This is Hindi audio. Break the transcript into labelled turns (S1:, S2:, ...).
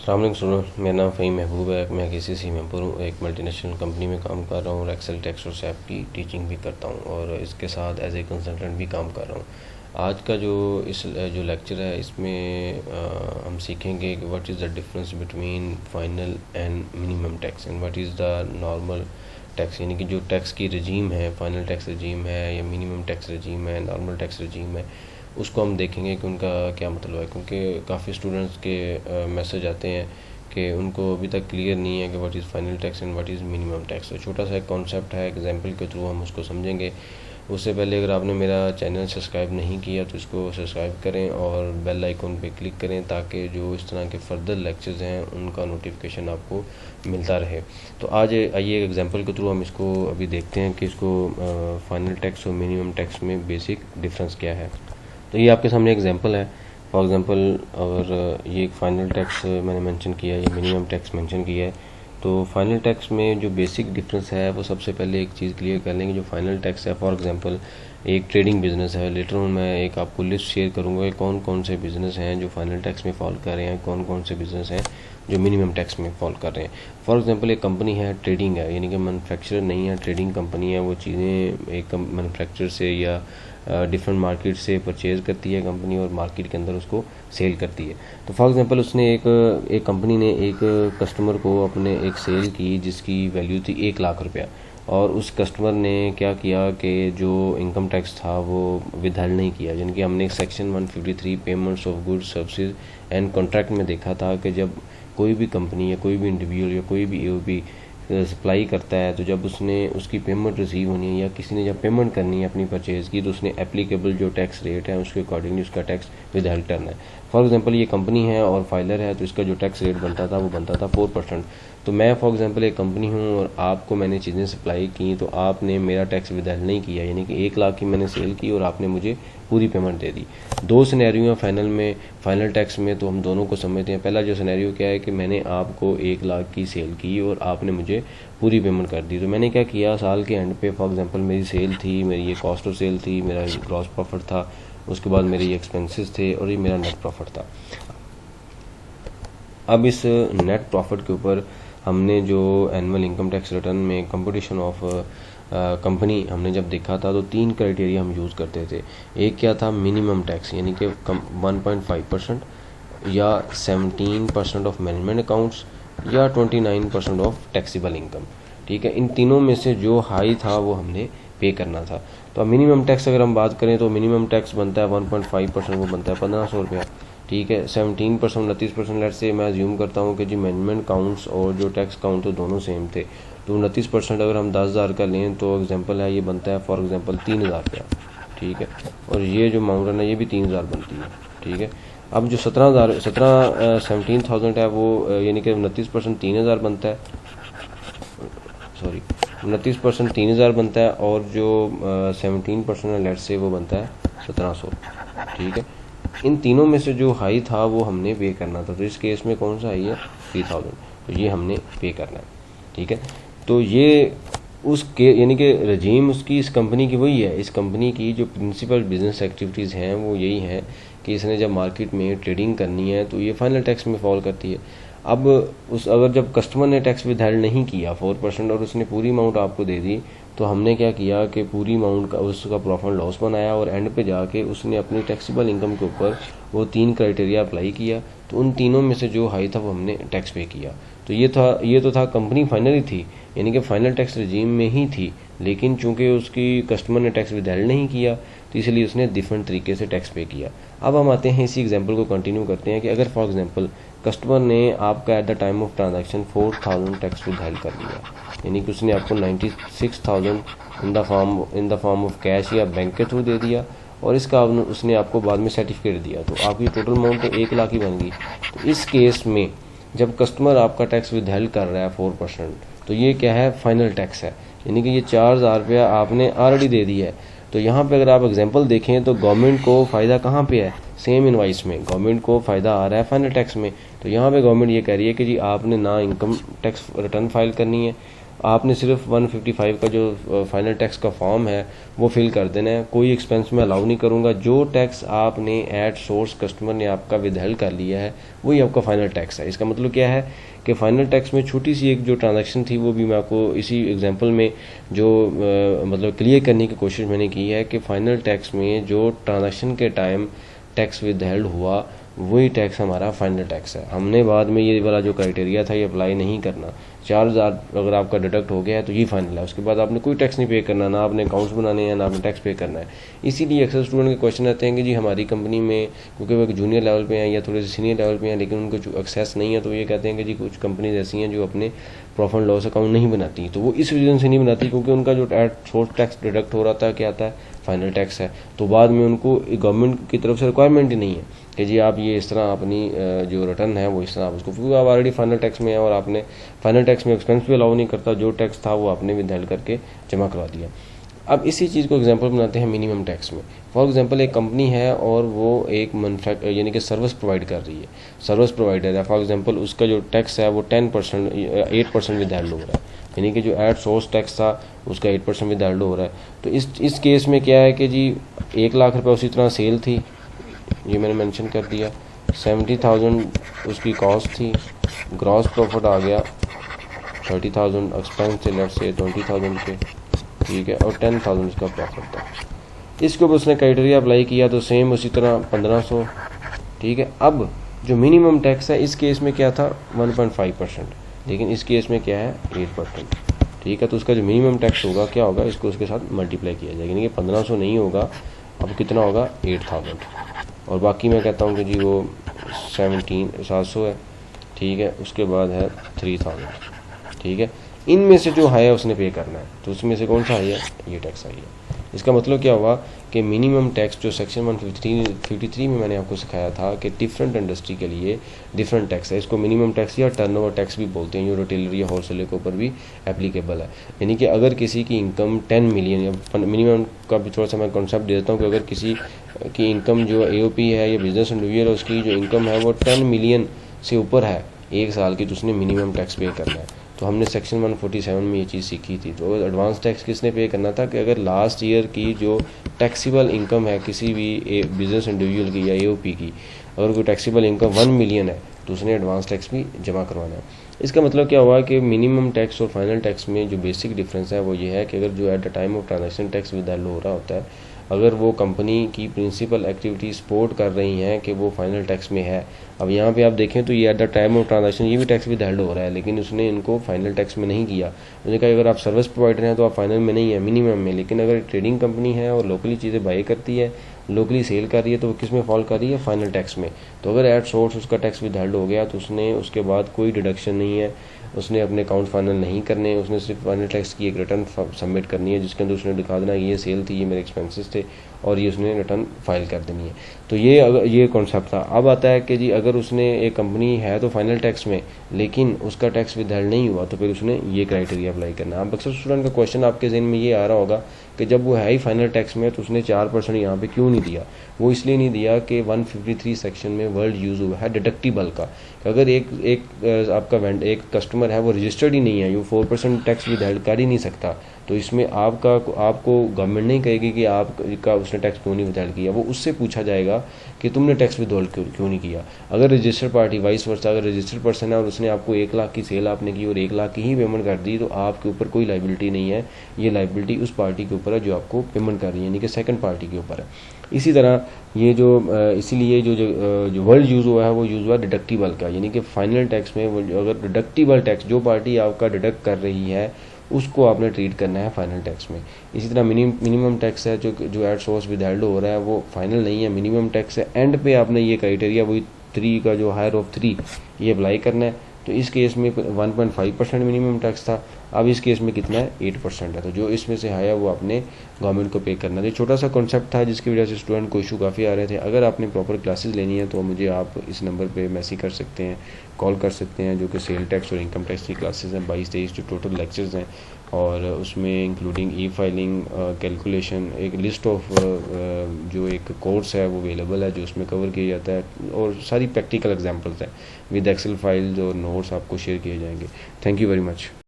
S1: अस्सलाम वालेकुम स्टूडेंट, मेरा नाम फ़हीम महबूब है। मैं KCC मेंबर हूँ। एक मल्टीनेशनल कंपनी में काम कर रहा हूँ और एक्सेल टैक्स और सैप की टीचिंग भी करता हूँ और इसके साथ एज ए कंसल्टेंट भी काम कर रहा हूँ। आज का जो लेक्चर है इसमें हम सीखेंगे कि what is the difference between final and minimum tax and what is the normal tax, यानी कि जो टैक्स की रजीम है, फाइनल टैक्स रजीम है या मिनिमम टैक्स रजीम है, नॉर्मल टैक्स रजीम है, उसको हम देखेंगे कि उनका क्या मतलब है। क्योंकि काफ़ी स्टूडेंट्स के मैसेज आते हैं कि उनको अभी तक क्लियर नहीं है कि what is final tax and what is minimum tax. तो छोटा सा एक कॉन्सेप्ट है, एग्जांपल के थ्रू हम उसको समझेंगे। उससे पहले अगर आपने मेरा चैनल सब्सक्राइब नहीं किया तो इसको सब्सक्राइब करें और बेल आइकन पे क्लिक करें ताकि जो इस तरह के फर्दर लेक्चर्स हैं उनका नोटिफिकेशन आपको मिलता रहे। तो आज आइए एग्जांपल के थ्रू हम इसको अभी देखते हैं कि इसको फाइनल टैक्स और मिनिमम टैक्स में बेसिक डिफरेंस क्या है। तो ये आपके सामने एग्जांपल है। फॉर एग्जांपल अगर ये एक फाइनल टैक्स मैंने मेंशन किया है, ये मिनिमम टैक्स मेंशन किया है, तो फाइनल टैक्स में जो बेसिक डिफरेंस है वो सबसे पहले एक चीज़ क्लियर कर लेंगे। जो फाइनल टैक्स है, फॉर एग्जांपल एक ट्रेडिंग बिजनेस है, लेटर ऑन मैं एक आपको लिस्ट शेयर करूँगा कि कौन कौन से बिज़नेस हैं जो फाइनल टैक्स में फॉल कर रहे हैं, कौन कौन से बिज़नेस हैं जो मिनिमम टैक्स में फॉल कर रहे हैं। फॉर एग्जांपल एक कंपनी है, ट्रेडिंग है, यानी कि मैन्युफैक्चरर नहीं है, ट्रेडिंग कंपनी है। वो चीज़ें एक मैन्युफैक्चरर से या डिफरेंट मार्केट से परचेज़ करती है कंपनी और मार्केट के अंदर उसको सेल करती है। तो फॉर एग्जांपल उसने एक कंपनी ने एक कस्टमर को अपने एक सेल की जिसकी वैल्यू थी 1 लाख रुपया, और उस कस्टमर ने क्या किया कि जो इनकम टैक्स था वो विदहल्ड नहीं किया। यानी कि हमने section 153 payments of goods services and contract में देखा था कि जब कोई भी कंपनी या कोई भी इंडिविजुअल या कोई भी AOP सप्लाई करता है, तो जब उसने उसकी पेमेंट रिसीव होनी है या किसी ने जब पेमेंट करनी है अपनी परचेज़ की, तो उसने एप्लीकेबल जो टैक्स रेट है उसके अकॉर्डिंगली उसका टैक्स विदहल्ड करना है। फॉर एग्जांपल ये कंपनी है और फाइलर है, तो इसका जो टैक्स रेट बनता था वो बनता था 4%। तो मैं फॉर एग्जांपल एक कंपनी हूँ और आपको मैंने चीज़ें सप्लाई की, तो आपने मेरा टैक्स विदहल्ड नहीं किया, यानी कि 1 लाख की मैंने सेल की और आपने मुझे पूरी पेमेंट दे दी। दो सिनेरियो हैं फाइनल टैक्स में, तो हम दोनों को समझते हैं। पहला जो सिनेरियो क्या है कि मैंने आपको 1 लाख की सेल की और आपने मुझे पूरी पेमेंट कर दी। तो मैंने क्या किया, साल के एंड पे फॉर एग्जांपल मेरी सेल थी, मेरी ये कॉस्ट ऑफ सेल थी, मेरा ग्रॉस प्रॉफिट था, उसके बाद मेरे ये एक्सपेंसेस थे और ये मेरा नेट प्रॉफिट था। अब इस नेट प्रॉफिट के ऊपर हमने जो एनुअल इनकम टैक्स रिटर्न में कंपटीशन ऑफ कंपनी हमने जब देखा था, तो 3 क्राइटेरिया हम यूज़ करते थे। एक क्या था, मिनिमम टैक्स, यानी कि 1.5% या 17% ऑफ मैनेजमेंट अकाउंट्स या 29% ऑफ टैक्सेबल इनकम। ठीक है, इन तीनों में से जो हाई था वो हमने पे करना था। तो अब मिनिमम टैक्स अगर हम बात करें तो मिनिमम टैक्स बनता है 1.5%, वो बनता है 1500 रुपया। ठीक है, 17% 29% लेट से मैं अज्यूम करता हूँ कि जी मैनेजमेंट काउंट्स और जो टैक्स काउंट तो दोनों सेम थे, तो 29% अगर हम 10,000 का लें तो एग्जांपल है ये बनता है फॉर एग्जांपल 3,000 रुपया। ठीक है, और ये जो माउंटेन है ये भी 3,000 बनती है। ठीक है, अब जो 17,000 है वो यानी कि 29% 3,000 बनता है, सॉरी 29% 3,000 बनता है, और जो 17% लेट से वो बनता है 1,700। ठीक है, इन तीनों में से जो हाई था वो हमने पे करना था। तो इस केस में कौन सा हाई है, 3,000, तो ये हमने पे करना है। ठीक है, तो ये उसके यानी कि रजीम उसकी इस कंपनी की वही है। इस कंपनी की जो प्रिंसिपल बिजनेस एक्टिविटीज़ हैं वो यही हैं कि इसने जब मार्केट में ट्रेडिंग करनी है तो ये फाइनल टैक्स में फॉल करती है। अब अगर जब कस्टमर ने टैक्स विदहल्ड नहीं किया 4% और उसने पूरी अमाउंट आपको दे दी, तो हमने क्या किया कि पूरी अमाउंट का उसका प्रॉफिट लॉस बनाया और एंड पे जाके उसने अपनी टैक्सेबल इनकम के ऊपर वो 3 क्राइटेरिया अप्लाई किया। तो उन तीनों में से जो हाई था वो हमने टैक्स पे किया। तो ये तो था कंपनी फाइनली थी, यानी कि फाइनल टैक्स रजीम में ही थी, लेकिन चूंकि उसकी कस्टमर ने टैक्स विदहल्ड नहीं किया तो इसलिए उसने डिफरेंट तरीके से टैक्स पे किया। अब हम आते हैं इसी एग्जांपल को कंटिन्यू करते हैं कि अगर फॉर एग्जांपल कस्टमर ने आपका at the time of transaction 4,000 tax withheld कर लिया, यानी कि उसने आपको 96,000 in the form of cash या बैंक के थ्रू दे दिया, और इसका उसने आपको बाद में सर्टिफिकेट दिया, तो आपकी टोटल अमाउंट तो 1 लाख ही बन गई। तो इस केस में जब कस्टमर आपका टैक्स विदहल्ड कर रहा है 4%, तो ये क्या है, फाइनल टैक्स है, यानी कि ये 4,000 रुपया आपने ऑलरेडी दे दिया है। तो यहाँ पे अगर आप एग्जांपल देखें तो गवर्नमेंट को फ़ायदा कहाँ पे है, सेम इनवाइस में गवर्नमेंट को फ़ायदा आ रहा है फाइनल टैक्स में। तो यहाँ पे गवर्नमेंट ये कह रही है कि जी आपने ना इनकम टैक्स रिटर्न फाइल करनी है आपने सिर्फ 155 का जो फाइनल टैक्स का फॉर्म है वो फिल कर देना है। कोई एक्सपेंस मैं अलाउ नहीं करूँगा। जो टैक्स आपने एट सोर्स कस्टमर ने आपका विदहेल्ड कर लिया है वही आपका फाइनल टैक्स है। इसका मतलब क्या है कि फाइनल टैक्स में छोटी सी एक जो ट्रांजैक्शन थी वो भी मैं आपको इसी एग्जांपल में जो मतलब क्लियर करने की कोशिश मैंने की है कि फाइनल टैक्स में जो ट्रांजैक्शन के टाइम टैक्स विदहेल्ड हुआ वही टैक्स हमारा फाइनल टैक्स है। हमने बाद में ये वाला जो क्राइटेरिया था ये अप्लाई नहीं करना। 4000 अगर आपका डिडक्ट हो गया है तो ये फाइनल है, उसके बाद आपने कोई टैक्स नहीं पे करना, ना आपने अकाउंट्स बनाने हैं ना आपने टैक्स पे करना है। इसीलिए अक्सर स्टूडेंट के क्वेश्चन आते हैं कि जी हमारी कंपनी में क्योंकि वो जूनियर लेवल पे हैं या थोड़े से सीनियर लेवल पे हैं लेकिन उनको एक्सेस नहीं है, तो ये कहते हैं कि जी कुछ कंपनीज ऐसी हैं जो अपने प्रॉफिट एंड लॉस अकाउंट नहीं बनाती। तो वो इस रीज़न से नहीं बनाती क्योंकि उनका जो एट सोर्स टैक्स डिडक्ट हो रहा था क्या आता है फाइनल टैक्स है। तो बाद में उनको गवर्नमेंट की तरफ से रिक्वायरमेंट ही नहीं है कि जी आप ये इस तरह अपनी जो रिटर्न है वो इस तरह आप उसको, क्योंकि आप ऑलरेडी फाइनल टैक्स में है और आपने फाइनल टैक्स में एक्सपेंस भी अलाउ नहीं करता। जो टैक्स था वो आपने विदहेल्ड करके जमा करवा दिया। अब इसी चीज़ को एग्जांपल बनाते हैं मिनिमम टैक्स में। फॉर एग्जांपल एक कंपनी है और वो एक यानी कि सर्विस प्रोवाइड कर रही है, सर्विस प्रोवाइडर है। फॉर एग्जांपल उसका जो टैक्स है वो 10% 8% विदहेल्ड हो रहा है, यानी कि जो एट सोर्स टैक्स था उसका 8% विदहेल्ड हो रहा है। तो इस केस में क्या है कि जी 1 लाख रुपये उसी तरह सेल थी, ये मैंने मेंशन कर दिया, 70,000 उसकी कॉस्ट थी, ग्रॉस प्रॉफिट आ गया 30,000, एक्सपेंस थे लेट्स से 20,000 के, ठीक है, और 10,000 उसका प्रॉफिट था। इसके ऊपर उसने क्राइटेरिया अप्लाई किया तो सेम उसी तरह 1500, ठीक है। अब जो मिनिमम टैक्स है इस केस में क्या था 1.5%, लेकिन इस केस में क्या है 8%, ठीक है। तो उसका जो मिनिमम टैक्स होगा क्या होगा, इसको उसके साथ मल्टीप्लाई किया जाएगा, यानी कि 1500 नहीं होगा, अब कितना होगा 8000, और बाकी मैं कहता हूँ कि जी वो 700 है, ठीक है। उसके बाद है 3000, ठीक है। इनमें से जो है उसने पे करना है, तो उसमें से कौन सा है, ये टैक्स आई है। इसका मतलब क्या हुआ कि मिनिमम टैक्स जो सेक्शन 153 में मैंने आपको सिखाया था कि डिफरेंट इंडस्ट्री के लिए डिफरेंट टैक्स है। इसको मिनिमम टैक्स या टर्नओवर टैक्स भी बोलते हैं, जो रिटेलर या होलसेलर के ऊपर भी एप्लीकेबल है। यानी कि अगर किसी की इनकम 10 मिलियन या मिनिमम का भी थोड़ा सा मैं कॉन्सेप्ट दे देता हूँ कि अगर किसी की इनकम जो AOP है या बिजनेस इंडिविजुअल है उसकी जो इनकम है वो 10 मिलियन से ऊपर है एक साल की, तो उसने मिनिमम टैक्स पे करना है। तो हमने सेक्शन 147 में ये चीज़ सीखी थी। तो एडवांस टैक्स किसने पे करना था कि अगर लास्ट ईयर की जो टैक्सीबल इनकम है किसी भी बिजनेस इंडिविजुअल की या AOP की, अगर कोई टैक्सीबल इनकम 1 मिलियन है तो उसने एडवांस टैक्स भी जमा करवाना है। इसका मतलब क्या हुआ कि मिनिमम टैक्स और फाइनल टैक्स में जो बेसिक डिफरेंस है वो ये है कि अगर जो eight the time of transaction tax withheld हो रहा होता है, अगर वो कंपनी की प्रिंसिपल एक्टिविटी सपोर्ट कर रही हैं कि वो फाइनल टैक्स में है। अब यहाँ पे आप देखें तो ये eight the time of transaction ये भी टैक्स विदहेल्ड हो रहा है, लेकिन उसने इनको फाइनल टैक्स में नहीं किया। उसने कहा अगर आप सर्विस प्रोवाइडर हैं तो आप फाइनल में नहीं है, मिनिमम में। लेकिन अगर ट्रेडिंग कंपनी है और लोकली चीज़ें बाई करती है, लोकली सेल कर रही है, तो वो किस में फॉल कर रही है, फाइनल टैक्स में। तो अगर एट सोर्स उसका टैक्स विदहेल्ड हो गया तो उसने उसके बाद कोई डिडक्शन नहीं है, उसने अपने अकाउंट फाइनल नहीं करने, उसने सिर्फ फाइनल टैक्स की एक रिटर्न सबमिट करनी है जिसके अंदर उसने दिखा देना ये सेल थी, ये मेरे एक्सपेंसेस थे, और ये उसने रिटर्न फाइल कर देनी है। तो ये कॉन्सेप्ट था। अब आता है कि जी अगर उसने एक कंपनी है तो फाइनल टैक्स में लेकिन उसका टैक्स विदहेल्ड नहीं हुआ तो फिर उसने ये क्राइटेरिया अप्लाई करना है। अब अक्सर स्टूडेंट का क्वेश्चन आपके जहन में ये आ रहा होगा कि जब वो है ही फाइनल टैक्स में तो उसने 4% यहाँ पे क्यों नहीं दिया। वो इसलिए नहीं दिया कि 153 सेक्शन में वर्ड यूज़ हुआ है डिडक्टिबल का। अगर एक आपका एक कस्टमर है वो रजिस्टर्ड ही नहीं है, वो 4% टैक्स विदहेल्ड कर ही नहीं सकता, तो इसमें आपको गवर्नमेंट नहीं कहेगी कि आपका उसने टैक्स क्यों नहीं विदहेल्ड किया। वो उससे पूछा जाएगा कि तुमने टैक्स विदहोल्ड क्यों नहीं किया। अगर रजिस्टर्ड पार्टी वाइस वर्सा, अगर रजिस्टर्ड पर्सन है और उसने आपको 1 लाख की सेल आपने की और 1 लाख की ही पेमेंट कर दी, तो आपके ऊपर कोई लाइबिलिटी नहीं है। ये लाइबिलिटी उस पार्टी के ऊपर है जो आपको पेमेंट कर रही है, यानी कि सेकंड पार्टी के ऊपर है। इसी तरह ये जो इसीलिए जो वर्ड यूज़ हुआ है वो यूज़ हुआ डिडक्टिबल का, यानी कि फाइनल टैक्स में अगर डिडक्टिबल टैक्स जो पार्टी आपका डिडक्ट कर रही है उसको आपने ट्रीट करना है फाइनल टैक्स में। इसी तरह मिनिमम टैक्स है जो एट सोर्स विदहेल्ड हो रहा है वो फाइनल नहीं है, मिनिमम टैक्स है। एंड पे आपने ये क्राइटेरिया वही 3 का जो हायर ऑफ 3 ये अप्लाई करना है। तो इस केस में 1.5% मिनिमम टैक्स था, अब इस केस में कितना है 8% है। तो जो इसमें से आया वो आपने गवर्नमेंट को पे करना है। ये छोटा सा कॉन्सेप्ट था जिसकी वजह से स्टूडेंट को इशू काफ़ी आ रहे थे। अगर आपने प्रॉपर क्लासेस लेनी है तो मुझे आप इस नंबर पे मैसेज कर सकते हैं, कॉल कर सकते हैं, जो कि सेल टैक्स और इनकम टैक्स की क्लासेस हैं 22-23 जो टोटल लेक्चर्स हैं, और उसमें इंक्लूडिंग ई-फाइलिंग, कैलकुलेशन, एक लिस्ट ऑफ जो एक कोर्स है वो अवेलेबल है जो उसमें कवर किया जाता है, और सारी प्रैक्टिकल एग्जांपल्स हैं विद एक्सेल फाइल्स और नोट्स आपको शेयर किए जाएंगे। Thank you very much.